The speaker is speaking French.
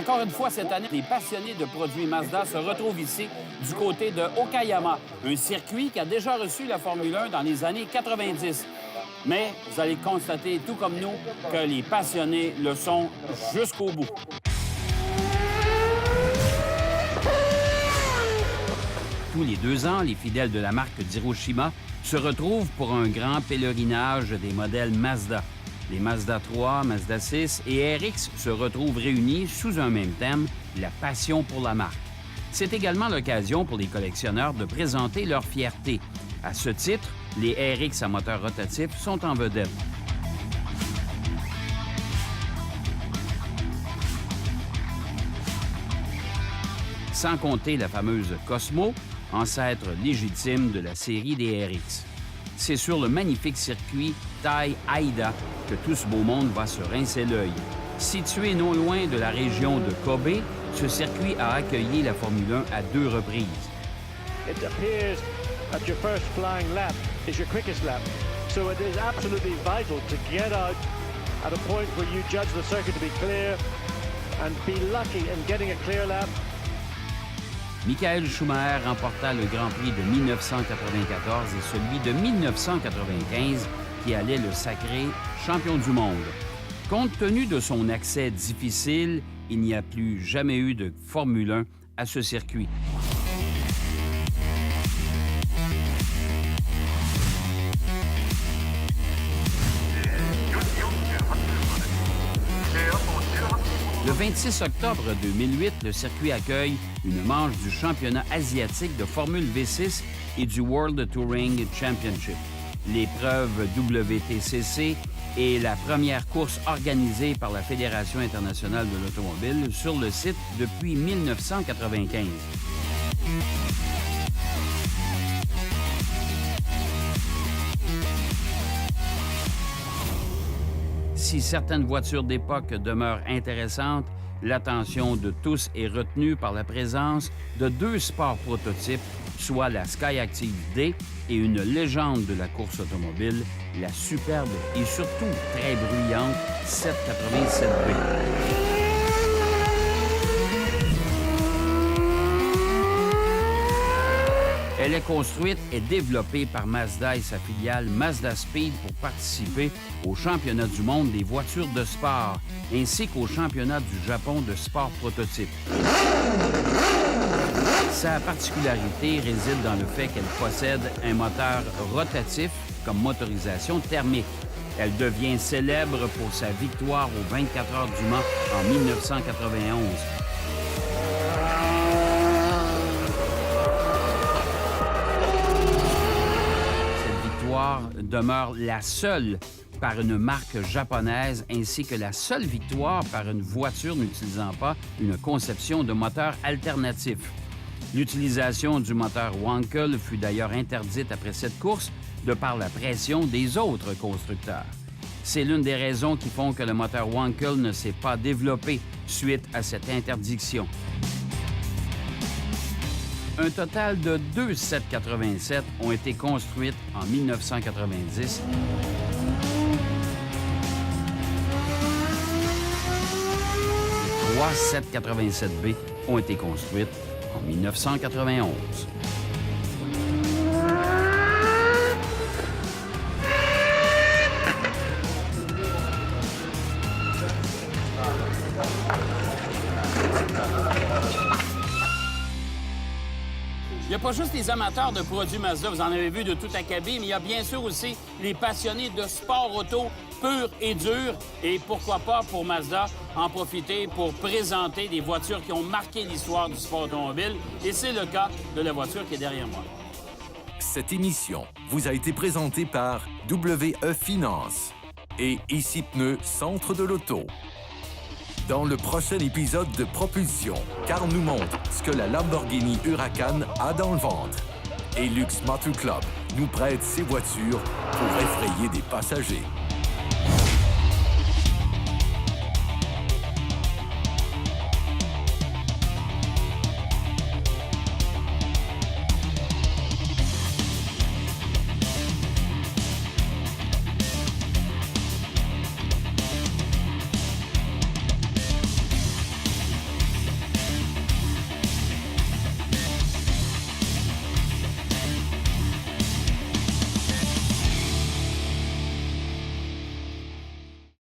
Encore une fois, cette année, les passionnés de produits Mazda se retrouvent ici du côté de Okayama, un circuit qui a déjà reçu la Formule 1 dans les années 90. Mais vous allez constater, tout comme nous, que les passionnés le sont jusqu'au bout. Tous les 2 ans, les fidèles de la marque d'Hiroshima se retrouvent pour un grand pèlerinage des modèles Mazda. Les Mazda 3, Mazda 6 et RX se retrouvent réunis sous un même thème, la passion pour la marque. C'est également l'occasion pour les collectionneurs de présenter leur fierté. À ce titre, les RX à moteur rotatif sont en vedette. Sans compter la fameuse Cosmo, ancêtre légitime de la série des RX. C'est sur le magnifique circuit Tai Haida que tout ce beau monde va se rincer l'œil. Situé non loin de la région de Kobe, ce circuit a accueilli la Formule 1 à 2 reprises. It appears that your first flying lap is your quickest lap. So it is absolutely vital to get out at a point where you judge the circuit to be clear and be lucky in getting a clear lap. Michael Schumacher remporta le Grand Prix de 1994 et celui de 1995 qui allait le sacrer champion du monde. Compte tenu de son accès difficile, il n'y a plus jamais eu de Formule 1 à ce circuit. Le 26 octobre 2008, le circuit accueille une manche du championnat asiatique de Formule V6 et du World Touring Championship. L'épreuve WTCC est la première course organisée par la Fédération internationale de l'automobile sur le site depuis 1995. Si certaines voitures d'époque demeurent intéressantes, l'attention de tous est retenue par la présence de 2 sports prototypes, soit la Skyactiv D et une légende de la course automobile, la superbe et surtout très bruyante 787B. Elle est construite et développée par Mazda et sa filiale Mazda Speed pour participer au championnat du monde des voitures de sport, ainsi qu'au championnat du Japon de sport prototype. Sa particularité réside dans le fait qu'elle possède un moteur rotatif comme motorisation thermique. Elle devient célèbre pour sa victoire aux 24 heures du Mans en 1991. Demeure la seule par une marque japonaise ainsi que la seule victoire par une voiture n'utilisant pas une conception de moteur alternatif. L'utilisation du moteur Wankel fut d'ailleurs interdite après cette course de par la pression des autres constructeurs. C'est l'une des raisons qui font que le moteur Wankel ne s'est pas développé suite à cette interdiction. Un total de 2 787 ont été construites en 1990. Et 3 787B ont été construites en 1991. Il n'y a pas juste les amateurs de produits Mazda, vous en avez vu de tout acabit, mais il y a bien sûr aussi les passionnés de sport auto pur et dur. Et pourquoi pas pour Mazda en profiter pour présenter des voitures qui ont marqué l'histoire du sport automobile. Et c'est le cas de la voiture qui est derrière moi. Cette émission vous a été présentée par WE Finance et Ici Pneus Centre de l'Auto. Dans le prochain épisode de Propulsion, Carl nous montre ce que la Lamborghini Huracan a dans le ventre. Et Lux Motor Club nous prête ses voitures pour effrayer des passagers.